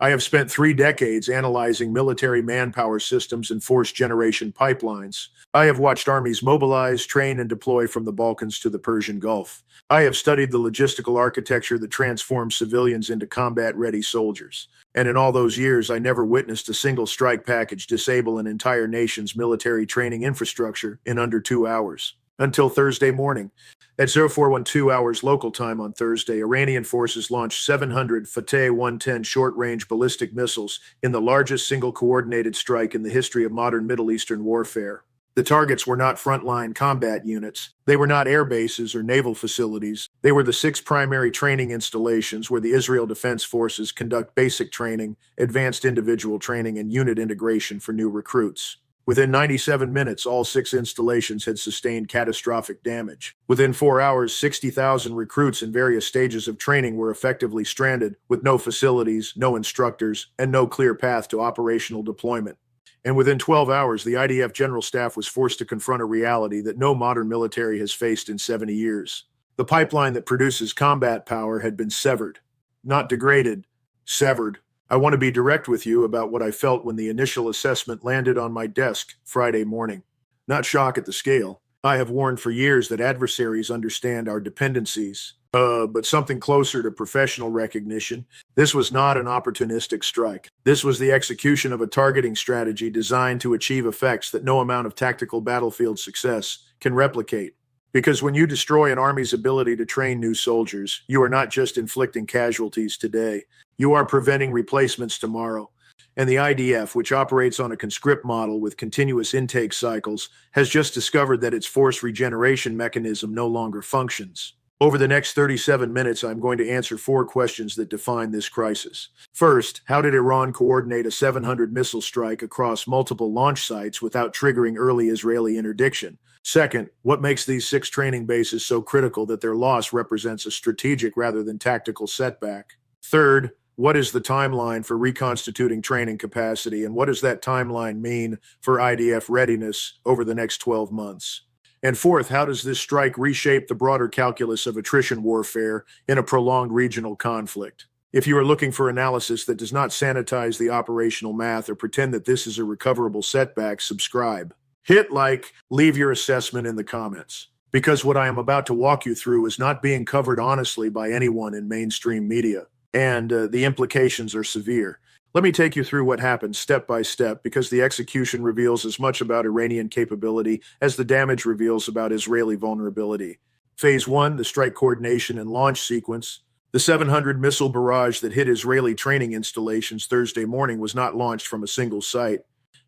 I have spent 3 decades analyzing military manpower systems and force generation pipelines. I have watched armies mobilize, train, and deploy from the Balkans to the Persian Gulf. I have studied the logistical architecture that transforms civilians into combat-ready soldiers. And in all those years, I never witnessed a single strike package disable an entire nation's military training infrastructure in under 2 hours. Until Thursday morning. At 0412 hours local time on Thursday, Iranian forces launched 700 Fateh-110 short-range ballistic missiles in the largest single coordinated strike in the history of modern Middle Eastern warfare. The targets were not frontline combat units. They were not air bases or naval facilities. They were the 6 primary training installations where the Israel Defense Forces conduct basic training, advanced individual training, and unit integration for new recruits. Within 97 minutes, all 6 installations had sustained catastrophic damage. Within 4 hours, 60,000 recruits in various stages of training were effectively stranded, with no facilities, no instructors, and no clear path to operational deployment. And within 12 hours, the IDF General Staff was forced to confront a reality that no modern military has faced in 70 years. The pipeline that produces combat power had been severed. Not degraded, severed. I want to be direct with you about what I felt when the initial assessment landed on my desk Friday morning. Not shock at the scale. I have warned for years that adversaries understand our dependencies, but something closer to professional recognition. This was not an opportunistic strike. This was the execution of a targeting strategy designed to achieve effects that no amount of tactical battlefield success can replicate. Because when you destroy an army's ability to train new soldiers, you are not just inflicting casualties today. You are preventing replacements tomorrow. And the IDF, which operates on a conscript model with continuous intake cycles, has just discovered that its force regeneration mechanism no longer functions. Over the next 37 minutes, I'm going to answer 4 questions that define this crisis. First, how did Iran coordinate a 700 missile strike across multiple launch sites without triggering early Israeli interdiction? Second, what makes these 6 training bases so critical that their loss represents a strategic rather than tactical setback? Third, what is the timeline for reconstituting training capacity, and what does that timeline mean for IDF readiness over the next 12 months? And fourth, how does this strike reshape the broader calculus of attrition warfare in a prolonged regional conflict? If you are looking for analysis that does not sanitize the operational math or pretend that this is a recoverable setback, subscribe. Hit like, leave your assessment in the comments. Because what I am about to walk you through is not being covered honestly by anyone in mainstream media. And the implications are severe. Let me take you through what happened step by step, because the execution reveals as much about Iranian capability as the damage reveals about Israeli vulnerability. Phase 1, the strike coordination and launch sequence. The 700 missile barrage that hit Israeli training installations Thursday morning was not launched from a single site.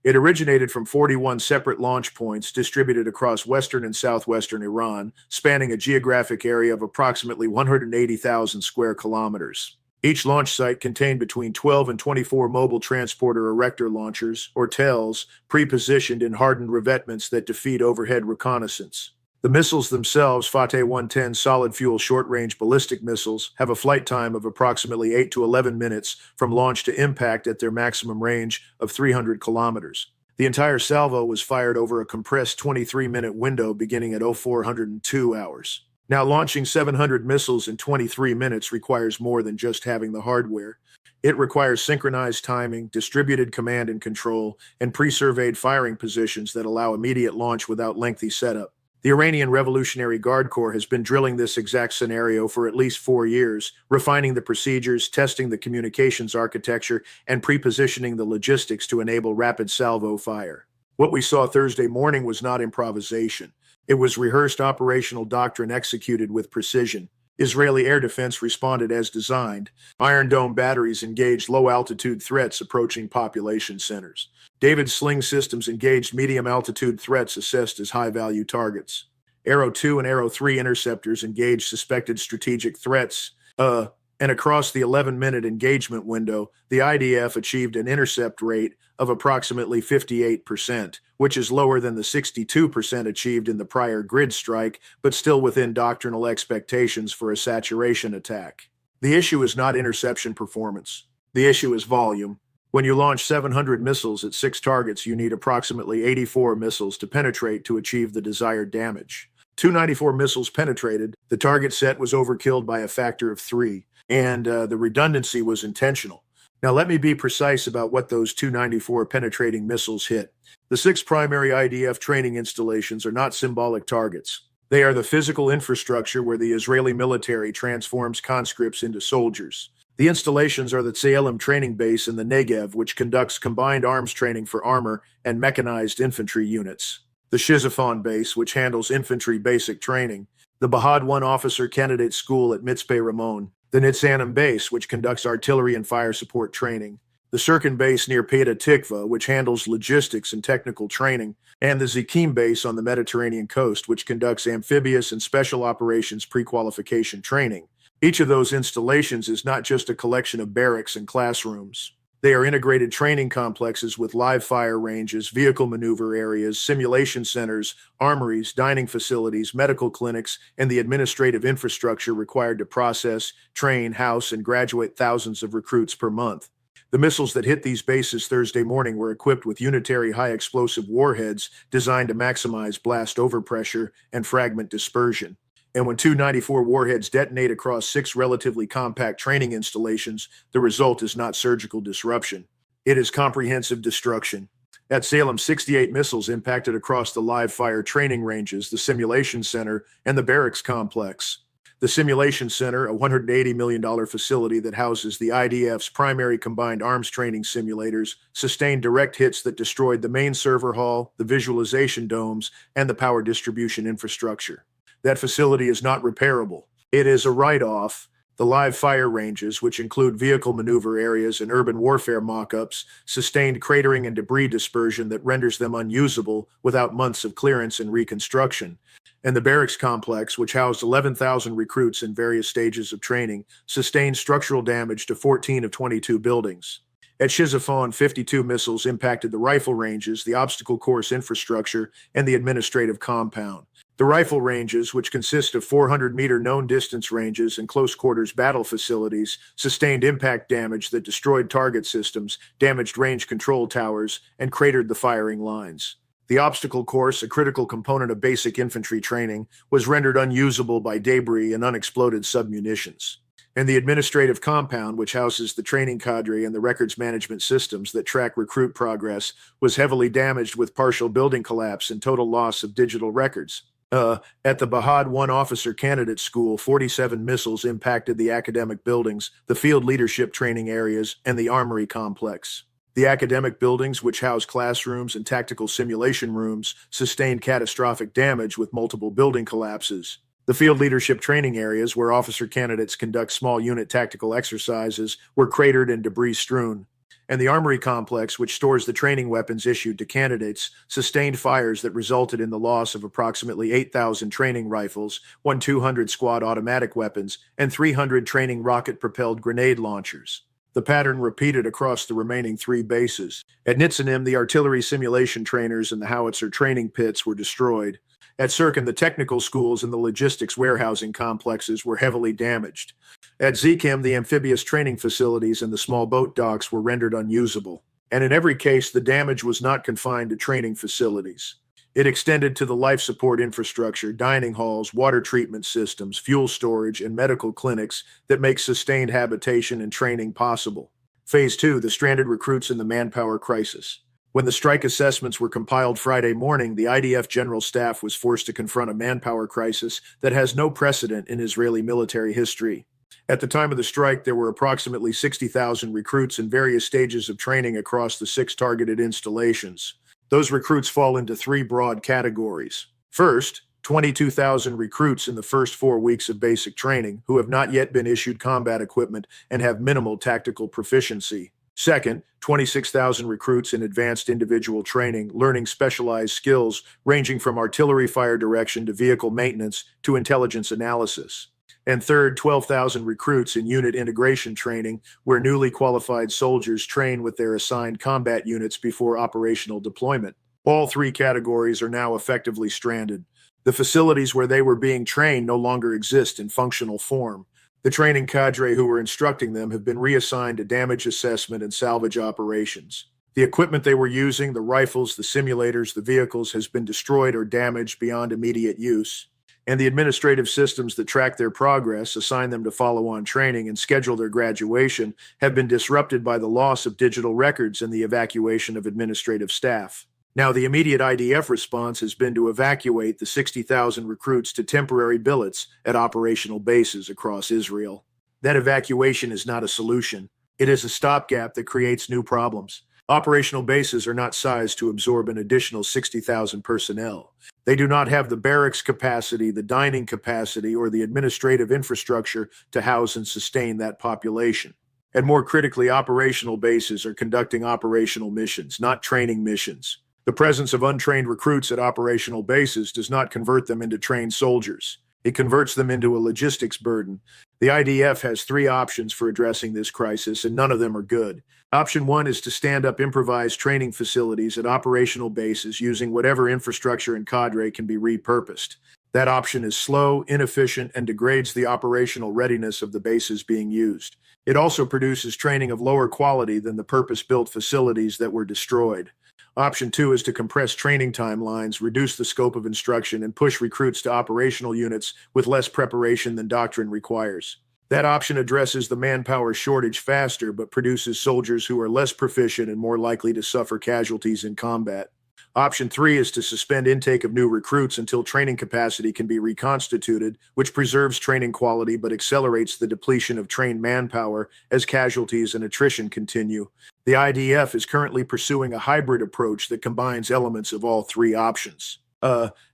It originated from 41 separate launch points distributed across western and southwestern Iran, spanning a geographic area of approximately 180,000 square kilometers. Each launch site contained between 12 and 24 mobile transporter erector launchers, or TELs, pre-positioned in hardened revetments that defeat overhead reconnaissance. The missiles themselves, Fateh-110 solid-fuel short-range ballistic missiles, have a flight time of approximately 8 to 11 minutes from launch to impact at their maximum range of 300 kilometers. The entire salvo was fired over a compressed 23-minute window beginning at 0402 hours. Now, launching 700 missiles in 23 minutes requires more than just having the hardware. It requires synchronized timing, distributed command and control, and pre-surveyed firing positions that allow immediate launch without lengthy setup. The Iranian Revolutionary Guard Corps has been drilling this exact scenario for at least 4 years, refining the procedures, testing the communications architecture, and pre-positioning the logistics to enable rapid salvo fire. What we saw Thursday morning was not improvisation. It was rehearsed operational doctrine executed with precision. Israeli air defense responded as designed. Iron Dome batteries engaged low-altitude threats approaching population centers. David's sling systems engaged medium-altitude threats assessed as high-value targets. Arrow 2 and Arrow 3 interceptors engaged suspected strategic threats. And across the 11-minute engagement window, the IDF achieved an intercept rate of approximately 58%, which is lower than the 62% achieved in the prior grid strike, but still within doctrinal expectations for a saturation attack. The issue is not interception performance. The issue is volume. When you launch 700 missiles at 6 targets, you need approximately 84 missiles to penetrate to achieve the desired damage. 294 missiles penetrated, the target set was overkilled by a factor of 3, and the redundancy was intentional. Now, let me be precise about what those 294 penetrating missiles hit. The 6 primary IDF training installations are not symbolic targets. They are the physical infrastructure where the Israeli military transforms conscripts into soldiers. The installations are the Tselem training base in the Negev, which conducts combined arms training for armor and mechanized infantry units. The Shizafon base, which handles infantry basic training. The Bahad-1 officer candidate school at Mitzpeh Ramon. The Nitzanim base, which conducts artillery and fire support training. The Sirkin base near Petah Tikva, which handles logistics and technical training. And the Zikim base on the Mediterranean coast, which conducts amphibious and special operations pre-qualification training. Each of those installations is not just a collection of barracks and classrooms. They are integrated training complexes with live fire ranges, vehicle maneuver areas, simulation centers, armories, dining facilities, medical clinics, and the administrative infrastructure required to process, train, house, and graduate thousands of recruits per month. The missiles that hit these bases Thursday morning were equipped with unitary high-explosive warheads designed to maximize blast overpressure and fragment dispersion. And when 294 warheads detonate across 6 relatively compact training installations, the result is not surgical disruption. It is comprehensive destruction. At Salem, 68 missiles impacted across the live fire training ranges, the simulation center, and the barracks complex. The simulation center, a $180 million facility that houses the IDF's primary combined arms training simulators, sustained direct hits that destroyed the main server hall, the visualization domes, and the power distribution infrastructure. That facility is not repairable. It is a write-off. The live fire ranges, which include vehicle maneuver areas and urban warfare mock-ups, sustained cratering and debris dispersion that renders them unusable without months of clearance and reconstruction. And the barracks complex, which housed 11,000 recruits in various stages of training, sustained structural damage to 14 of 22 buildings. At Shizafon, 52 missiles impacted the rifle ranges, the obstacle course infrastructure, and the administrative compound. The rifle ranges, which consist of 400-meter known distance ranges and close-quarters battle facilities, sustained impact damage that destroyed target systems, damaged range control towers, and cratered the firing lines. The obstacle course, a critical component of basic infantry training, was rendered unusable by debris and unexploded submunitions. And the administrative compound, which houses the training cadre and the records management systems that track recruit progress, was heavily damaged with partial building collapse and total loss of digital records. At the Bahad-1 officer candidate school, 47 missiles impacted the academic buildings, the field leadership training areas, and the armory complex. The academic buildings, which house classrooms and tactical simulation rooms, sustained catastrophic damage with multiple building collapses. The field leadership training areas, where officer candidates conduct small unit tactical exercises, were cratered and debris strewn. And the armory complex, which stores the training weapons issued to candidates, sustained fires that resulted in the loss of approximately 8,000 training rifles, 200 squad automatic weapons, and 300 training rocket-propelled grenade launchers. The pattern repeated across the remaining 3 bases. At Nitzanim, the artillery simulation trainers and the howitzer training pits were destroyed. At Sirkin, the technical schools and the logistics warehousing complexes were heavily damaged. At Zikim, the amphibious training facilities and the small boat docks were rendered unusable. And in every case, the damage was not confined to training facilities. It extended to the life support infrastructure, dining halls, water treatment systems, fuel storage, and medical clinics that make sustained habitation and training possible. Phase 2, the stranded recruits in the manpower crisis. When the strike assessments were compiled Friday morning, the IDF General Staff was forced to confront a manpower crisis that has no precedent in Israeli military history. At the time of the strike, there were approximately 60,000 recruits in various stages of training across the 6 targeted installations. Those recruits fall into 3 broad categories. First, 22,000 recruits in the first 4 weeks of basic training who have not yet been issued combat equipment and have minimal tactical proficiency. Second, 26,000 recruits in advanced individual training, learning specialized skills ranging from artillery fire direction to vehicle maintenance to intelligence analysis. And third, 12,000 recruits in unit integration training, where newly qualified soldiers train with their assigned combat units before operational deployment. All 3 categories are now effectively stranded. The facilities where they were being trained no longer exist in functional form. The training cadre who were instructing them have been reassigned to damage assessment and salvage operations. The equipment they were using, the rifles, the simulators, the vehicles, has been destroyed or damaged beyond immediate use. and the administrative systems that track their progress, assign them to follow-on training, and schedule their graduation have been disrupted by the loss of digital records and the evacuation of administrative staff. Now, the immediate IDF response has been to evacuate the 60,000 recruits to temporary billets at operational bases across Israel. That evacuation is not a solution. It is a stopgap that creates new problems. Operational bases are not sized to absorb an additional 60,000 personnel. They do not have the barracks capacity, the dining capacity, or the administrative infrastructure to house and sustain that population. And more critically, operational bases are conducting operational missions, not training missions. The presence of untrained recruits at operational bases does not convert them into trained soldiers. It converts them into a logistics burden. The IDF has three options for addressing this crisis, and none of them are good. Option one is to stand up improvised training facilities at operational bases using whatever infrastructure and cadre can be repurposed. That option is slow, inefficient, and degrades the operational readiness of the bases being used. It also produces training of lower quality than the purpose-built facilities that were destroyed. Option two is to compress training timelines, reduce the scope of instruction, and push recruits to operational units with less preparation than doctrine requires. That option addresses the manpower shortage faster, but produces soldiers who are less proficient and more likely to suffer casualties in combat. Option three is to suspend intake of new recruits until training capacity can be reconstituted, which preserves training quality but accelerates the depletion of trained manpower as casualties and attrition continue. The IDF is currently pursuing a hybrid approach that combines elements of all three options.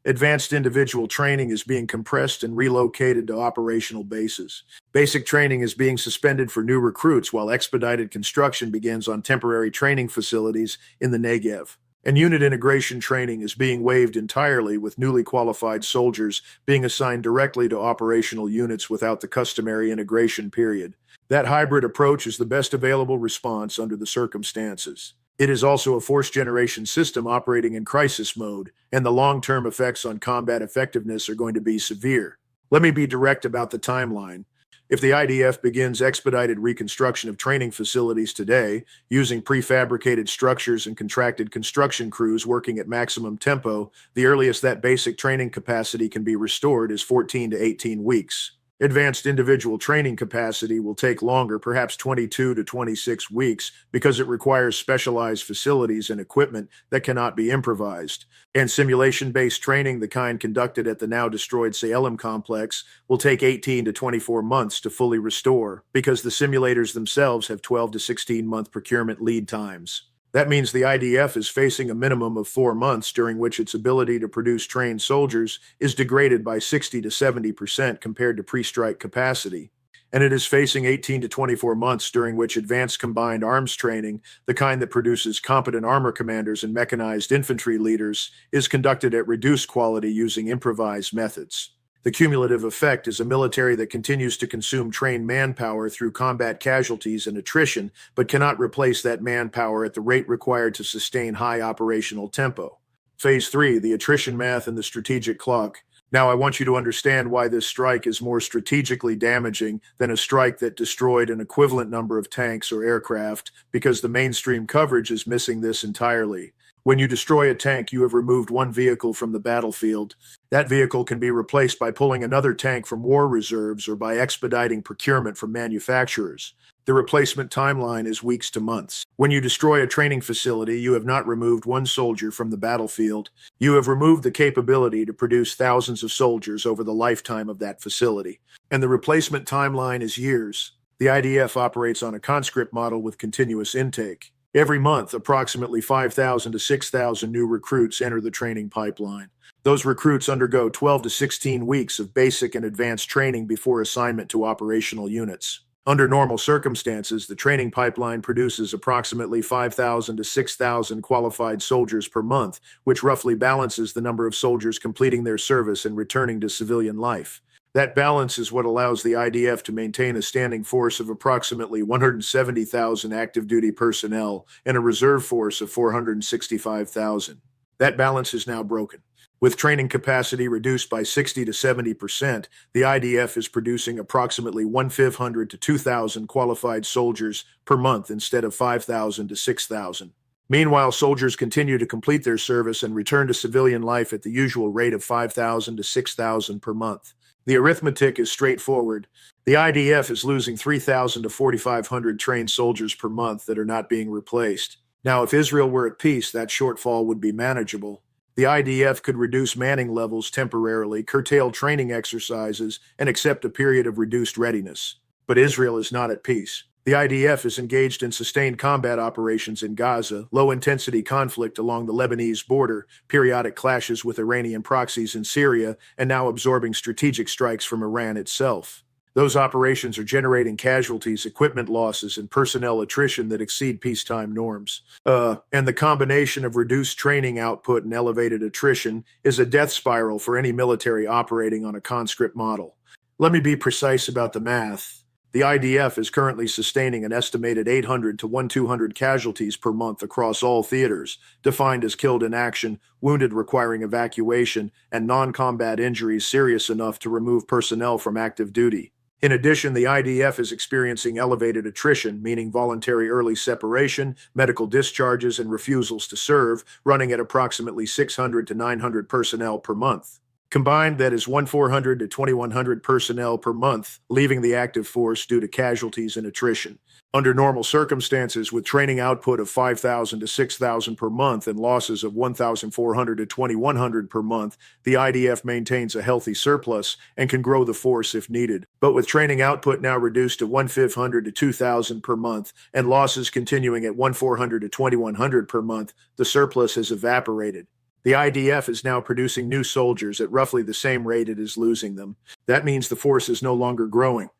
Advanced individual training is being compressed and relocated to operational bases. Basic training is being suspended for new recruits while expedited construction begins on temporary training facilities in the Negev. And unit integration training is being waived entirely, with newly qualified soldiers being assigned directly to operational units without the customary integration period. That hybrid approach is the best available response under the circumstances. It is also a force-generation system operating in crisis mode, and the long-term effects on combat effectiveness are going to be severe. Let me be direct about the timeline. If the IDF begins expedited reconstruction of training facilities today, using prefabricated structures and contracted construction crews working at maximum tempo, the earliest that basic training capacity can be restored is 14 to 18 weeks. Advanced individual training capacity will take longer, perhaps 22 to 26 weeks, because it requires specialized facilities and equipment that cannot be improvised. And simulation-based training, the kind conducted at the now-destroyed Salem complex, will take 18 to 24 months to fully restore, because the simulators themselves have 12 to 16-month procurement lead times. That means the IDF is facing a minimum of 4 months during which its ability to produce trained soldiers is degraded by 60 to 70% compared to pre-strike capacity. And it is facing 18 to 24 months during which advanced combined arms training, the kind that produces competent armor commanders and mechanized infantry leaders, is conducted at reduced quality using improvised methods. The cumulative effect is a military that continues to consume trained manpower through combat casualties and attrition, but cannot replace that manpower at the rate required to sustain high operational tempo. Phase 3, the attrition math and the strategic clock. Now I want you to understand why this strike is more strategically damaging than a strike that destroyed an equivalent number of tanks or aircraft, because the mainstream coverage is missing this entirely. When you destroy a tank, you have removed one vehicle from the battlefield. That vehicle can be replaced by pulling another tank from war reserves or by expediting procurement from manufacturers. The replacement timeline is weeks to months. When you destroy a training facility, you have not removed one soldier from the battlefield. You have removed the capability to produce thousands of soldiers over the lifetime of that facility. And the replacement timeline is years. The IDF operates on a conscript model with continuous intake. Every month, approximately 5,000 to 6,000 new recruits enter the training pipeline. Those recruits undergo 12 to 16 weeks of basic and advanced training before assignment to operational units. Under normal circumstances, the training pipeline produces approximately 5,000 to 6,000 qualified soldiers per month, which roughly balances the number of soldiers completing their service and returning to civilian life. That balance is what allows the IDF to maintain a standing force of approximately 170,000 active duty personnel and a reserve force of 465,000. That balance is now broken. With training capacity reduced by 60 to 70%, the IDF is producing approximately 1,500 to 2,000 qualified soldiers per month instead of 5,000 to 6,000. Meanwhile, soldiers continue to complete their service and return to civilian life at the usual rate of 5,000 to 6,000 per month. The arithmetic is straightforward. The IDF is losing 3,000 to 4,500 trained soldiers per month that are not being replaced. Now, if Israel were at peace, that shortfall would be manageable. The IDF could reduce manning levels temporarily, curtail training exercises, and accept a period of reduced readiness. But Israel is not at peace. The IDF is engaged in sustained combat operations in Gaza, low-intensity conflict along the Lebanese border, periodic clashes with Iranian proxies in Syria, and now absorbing strategic strikes from Iran itself. Those operations are generating casualties, equipment losses, and personnel attrition that exceed peacetime norms. And the combination of reduced training output and elevated attrition is a death spiral for any military operating on a conscript model. Let me be precise about the math. The IDF is currently sustaining an estimated 800 to 1,200 casualties per month across all theaters, defined as killed in action, wounded requiring evacuation, and non-combat injuries serious enough to remove personnel from active duty. In addition, the IDF is experiencing elevated attrition, meaning voluntary early separation, medical discharges, and refusals to serve, running at approximately 600 to 900 personnel per month. Combined, that is 1,400 to 2,100 personnel per month, leaving the active force due to casualties and attrition. Under normal circumstances, with training output of 5,000 to 6,000 per month and losses of 1,400 to 2,100 per month, the IDF maintains a healthy surplus and can grow the force if needed. But with training output now reduced to 1,500 to 2,000 per month and losses continuing at 1,400 to 2,100 per month, the surplus has evaporated. The IDF is now producing new soldiers at roughly the same rate it is losing them. That means the force is no longer growing.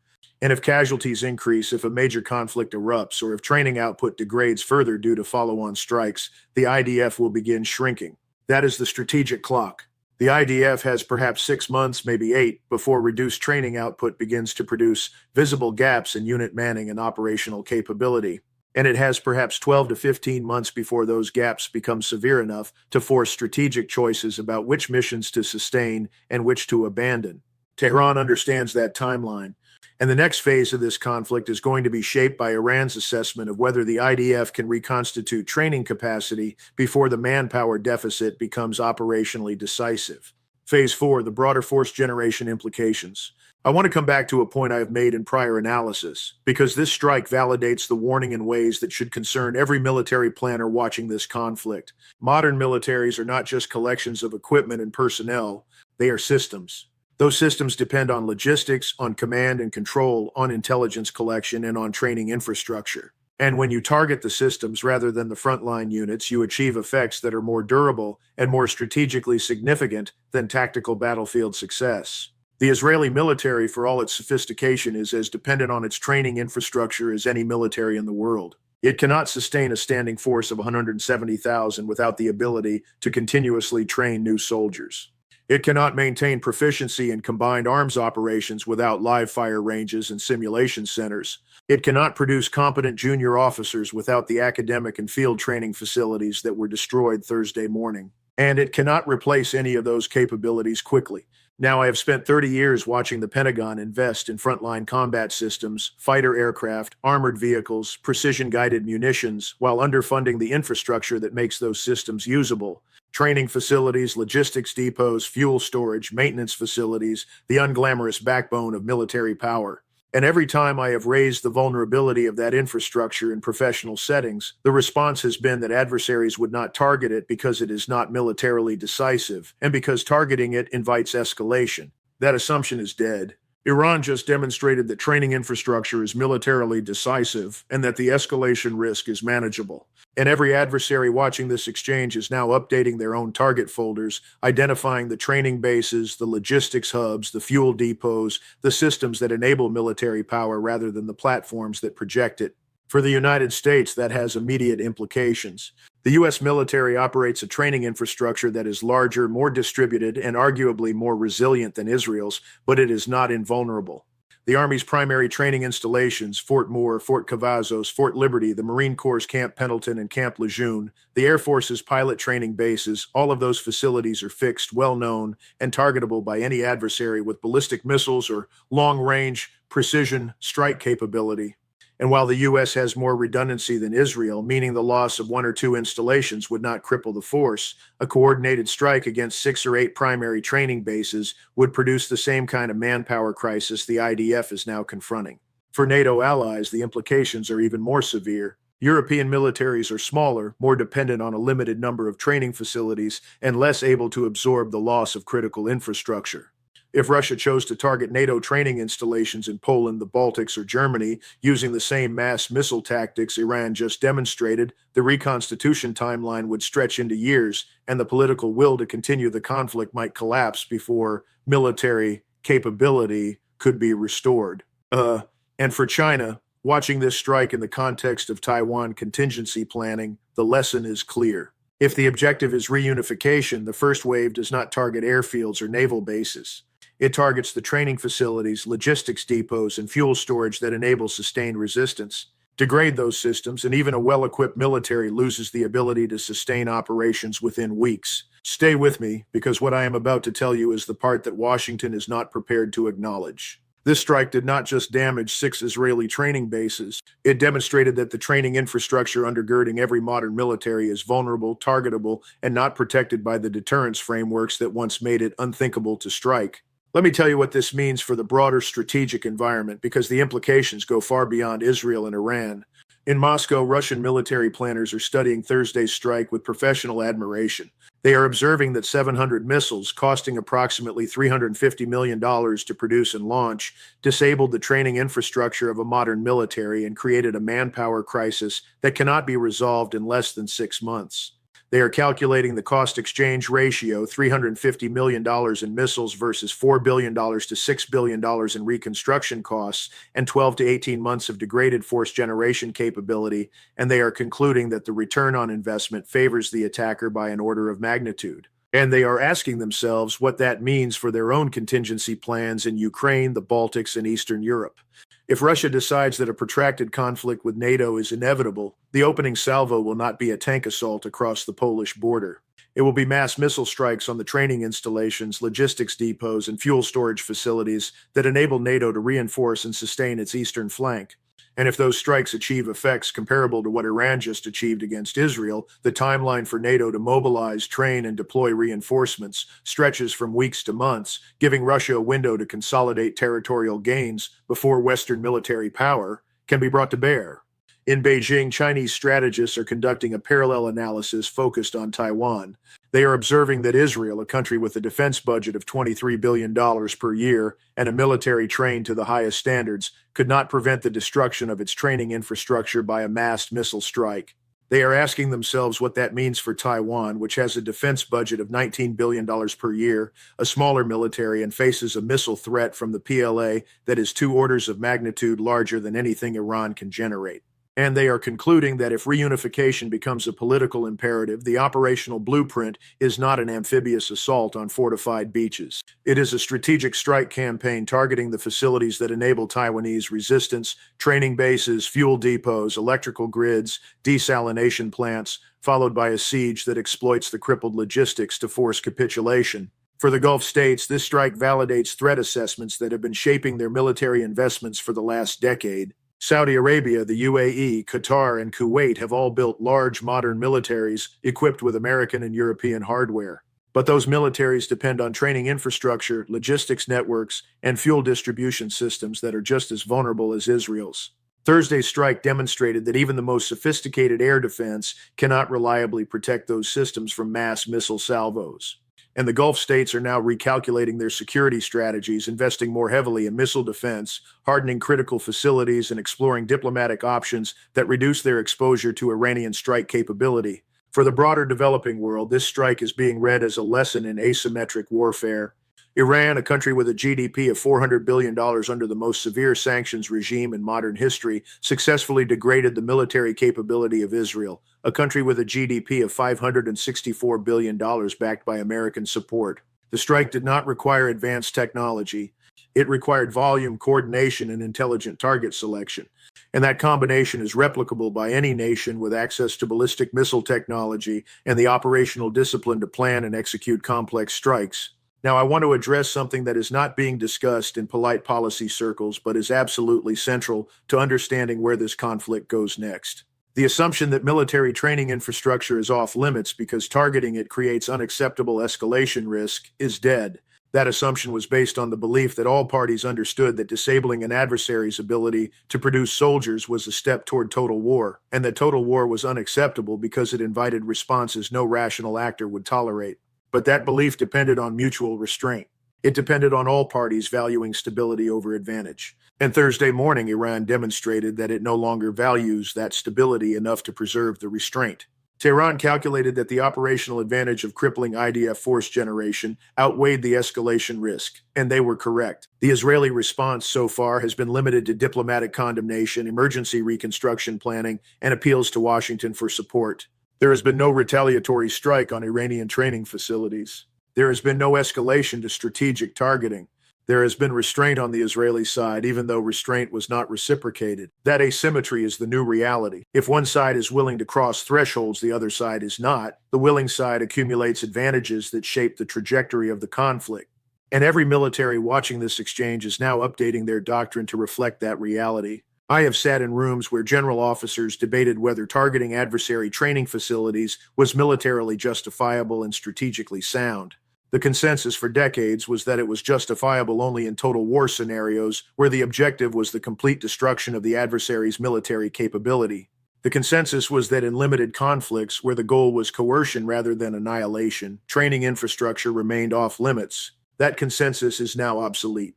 And if casualties increase, if a major conflict erupts, or if training output degrades further due to follow-on strikes, the IDF will begin shrinking. That is the strategic clock. The IDF has perhaps 6 months, maybe 8, before reduced training output begins to produce visible gaps in unit manning and operational capability. And it has perhaps 12 to 15 months before those gaps become severe enough to force strategic choices about which missions to sustain and which to abandon. Tehran understands that timeline. And the next phase of this conflict is going to be shaped by Iran's assessment of whether the IDF can reconstitute training capacity before the manpower deficit becomes operationally decisive. Phase 4, the broader force generation implications. I want to come back to a point I have made in prior analysis, because this strike validates the warning in ways that should concern every military planner watching this conflict. Modern militaries are not just collections of equipment and personnel, they are systems. Those systems depend on logistics, on command and control, on intelligence collection, and on training infrastructure. And when you target the systems rather than the frontline units, you achieve effects that are more durable and more strategically significant than tactical battlefield success. The Israeli military, for all its sophistication, is as dependent on its training infrastructure as any military in the world. It cannot sustain a standing force of 170,000 without the ability to continuously train new soldiers. It cannot maintain proficiency in combined arms operations without live fire ranges and simulation centers. It cannot produce competent junior officers without the academic and field training facilities that were destroyed Thursday morning. And it cannot replace any of those capabilities quickly. Now, I have spent 30 years watching the Pentagon invest in frontline combat systems, fighter aircraft, armored vehicles, precision-guided munitions, while underfunding the infrastructure that makes those systems usable. Training facilities, logistics depots, fuel storage, maintenance facilities, the unglamorous backbone of military power. And every time I have raised the vulnerability of that infrastructure in professional settings, the response has been that adversaries would not target it because it is not militarily decisive, and because targeting it invites escalation. That assumption is dead. Iran just demonstrated that training infrastructure is militarily decisive and that the escalation risk is manageable. And every adversary watching this exchange is now updating their own target folders, identifying the training bases, the logistics hubs, the fuel depots, the systems that enable military power rather than the platforms that project it. For the United States, that has immediate implications. The U.S. military operates a training infrastructure that is larger, more distributed, and arguably more resilient than Israel's, but it is not invulnerable. The Army's primary training installations, Fort Moore, Fort Cavazos, Fort Liberty, the Marine Corps' Camp Pendleton and Camp Lejeune, the Air Force's pilot training bases, all of those facilities are fixed, well-known, and targetable by any adversary with ballistic missiles or long-range precision strike capability. And while the U.S. has more redundancy than Israel, meaning the loss of one or two installations would not cripple the force, a coordinated strike against 6 or 8 primary training bases would produce the same kind of manpower crisis the IDF is now confronting. For NATO allies, the implications are even more severe. European militaries are smaller, more dependent on a limited number of training facilities, and less able to absorb the loss of critical infrastructure. If Russia chose to target NATO training installations in Poland, the Baltics, or Germany, using the same mass missile tactics Iran just demonstrated, the reconstitution timeline would stretch into years, and the political will to continue the conflict might collapse before military capability could be restored. And for China, watching this strike in the context of Taiwan contingency planning, the lesson is clear. If the objective is reunification, the first wave does not target airfields or naval bases. It targets the training facilities, logistics depots, and fuel storage that enable sustained resistance. Degrade those systems, and even a well-equipped military loses the ability to sustain operations within weeks. Stay with me, because what I am about to tell you is the part that Washington is not prepared to acknowledge. This strike did not just damage 6 Israeli training bases. It demonstrated that the training infrastructure undergirding every modern military is vulnerable, targetable, and not protected by the deterrence frameworks that once made it unthinkable to strike. Let me tell you what this means for the broader strategic environment, because the implications go far beyond Israel and Iran. In Moscow, Russian military planners are studying Thursday's strike with professional admiration. They are observing that 700 missiles, costing approximately $350 million to produce and launch, disabled the training infrastructure of a modern military and created a manpower crisis that cannot be resolved in less than 6 months. They are calculating the cost-exchange ratio, $350 million in missiles versus $4 billion to $6 billion in reconstruction costs, and 12 to 18 months of degraded force generation capability, and they are concluding that the return on investment favors the attacker by an order of magnitude. And they are asking themselves what that means for their own contingency plans in Ukraine, the Baltics, and Eastern Europe. If Russia decides that a protracted conflict with NATO is inevitable, the opening salvo will not be a tank assault across the Polish border. It will be mass missile strikes on the training installations, logistics depots, and fuel storage facilities that enable NATO to reinforce and sustain its eastern flank. And if those strikes achieve effects comparable to what Iran just achieved against Israel, the timeline for NATO to mobilize, train, and deploy reinforcements stretches from weeks to months, giving Russia a window to consolidate territorial gains before Western military power can be brought to bear. In Beijing, Chinese strategists are conducting a parallel analysis focused on Taiwan. They are observing that Israel, a country with a defense budget of $23 billion per year and a military trained to the highest standards, could not prevent the destruction of its training infrastructure by a massed missile strike. They are asking themselves what that means for Taiwan, which has a defense budget of $19 billion per year, a smaller military, and faces a missile threat from the PLA that is 2 orders of magnitude larger than anything Iran can generate. And they are concluding that if reunification becomes a political imperative, the operational blueprint is not an amphibious assault on fortified beaches. It is a strategic strike campaign targeting the facilities that enable Taiwanese resistance, training bases, fuel depots, electrical grids, desalination plants, followed by a siege that exploits the crippled logistics to force capitulation. For the Gulf states, this strike validates threat assessments that have been shaping their military investments for the last decade. Saudi Arabia, the UAE, Qatar, and Kuwait have all built large modern militaries equipped with American and European hardware. But those militaries depend on training infrastructure, logistics networks, and fuel distribution systems that are just as vulnerable as Israel's. Thursday's strike demonstrated that even the most sophisticated air defense cannot reliably protect those systems from mass missile salvos. And the Gulf states are now recalculating their security strategies, investing more heavily in missile defense, hardening critical facilities, and exploring diplomatic options that reduce their exposure to Iranian strike capability. For the broader developing world, this strike is being read as a lesson in asymmetric warfare. Iran, a country with a GDP of $400 billion under the most severe sanctions regime in modern history, successfully degraded the military capability of Israel, a country with a GDP of $564 billion backed by American support. The strike did not require advanced technology. It required volume, coordination, and intelligent target selection. And that combination is replicable by any nation with access to ballistic missile technology and the operational discipline to plan and execute complex strikes. Now, I want to address something that is not being discussed in polite policy circles, but is absolutely central to understanding where this conflict goes next. The assumption that military training infrastructure is off limits because targeting it creates unacceptable escalation risk is dead. That assumption was based on the belief that all parties understood that disabling an adversary's ability to produce soldiers was a step toward total war, and that total war was unacceptable because it invited responses no rational actor would tolerate. But that belief depended on mutual restraint. It depended on all parties valuing stability over advantage. And Thursday morning, Iran demonstrated that it no longer values that stability enough to preserve the restraint. Tehran calculated that the operational advantage of crippling IDF force generation outweighed the escalation risk, and they were correct. The Israeli response so far has been limited to diplomatic condemnation, emergency reconstruction planning, and appeals to Washington for support. There has been no retaliatory strike on Iranian training facilities. There has been no escalation to strategic targeting. There has been restraint on the Israeli side, even though restraint was not reciprocated. That asymmetry is the new reality. If one side is willing to cross thresholds the other side is not, the willing side accumulates advantages that shape the trajectory of the conflict. And every military watching this exchange is now updating their doctrine to reflect that reality. I have sat in rooms where general officers debated whether targeting adversary training facilities was militarily justifiable and strategically sound. The consensus for decades was that it was justifiable only in total war scenarios where the objective was the complete destruction of the adversary's military capability. The consensus was that in limited conflicts where the goal was coercion rather than annihilation, training infrastructure remained off limits. That consensus is now obsolete.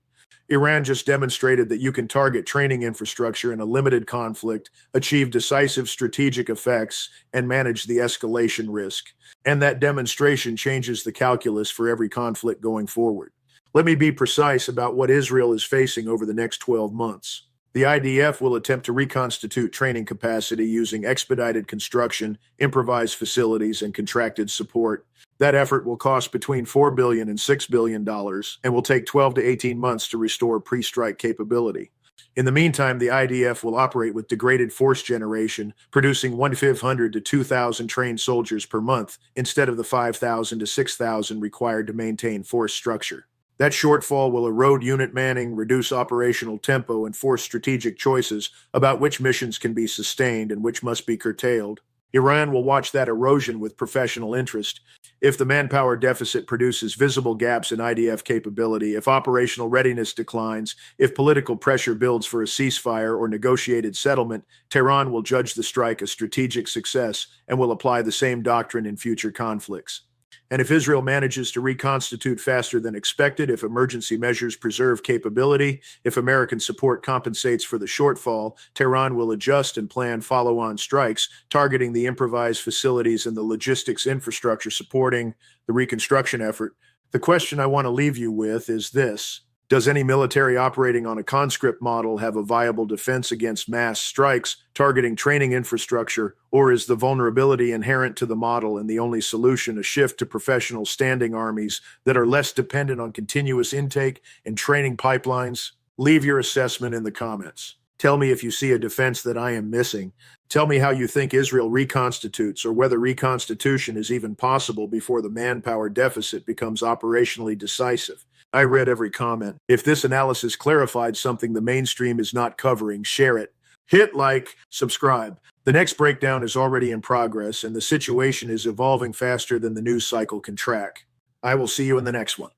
Iran just demonstrated that you can target training infrastructure in a limited conflict, achieve decisive strategic effects, and manage the escalation risk. And that demonstration changes the calculus for every conflict going forward. Let me be precise about what Israel is facing over the next 12 months. The IDF will attempt to reconstitute training capacity using expedited construction, improvised facilities, and contracted support. That effort will cost between $4 billion and $6 billion and will take 12 to 18 months to restore pre-strike capability. In the meantime, the IDF will operate with degraded force generation, producing 1,500 to 2,000 trained soldiers per month instead of the 5,000 to 6,000 required to maintain force structure. That shortfall will erode unit manning, reduce operational tempo, and force strategic choices about which missions can be sustained and which must be curtailed. Iran will watch that erosion with professional interest. If the manpower deficit produces visible gaps in IDF capability, if operational readiness declines, if political pressure builds for a ceasefire or negotiated settlement, Tehran will judge the strike a strategic success and will apply the same doctrine in future conflicts. And if Israel manages to reconstitute faster than expected, if emergency measures preserve capability, if American support compensates for the shortfall, Tehran will adjust and plan follow-on strikes, targeting the improvised facilities and the logistics infrastructure supporting the reconstruction effort. The question I want to leave you with is this. Does any military operating on a conscript model have a viable defense against mass strikes targeting training infrastructure, or is the vulnerability inherent to the model and the only solution a shift to professional standing armies that are less dependent on continuous intake and training pipelines? Leave your assessment in the comments. Tell me if you see a defense that I am missing. Tell me how you think Israel reconstitutes, or whether reconstitution is even possible before the manpower deficit becomes operationally decisive. I read every comment. If this analysis clarified something the mainstream is not covering, share it. Hit like, subscribe. The next breakdown is already in progress, and the situation is evolving faster than the news cycle can track. I will see you in the next one.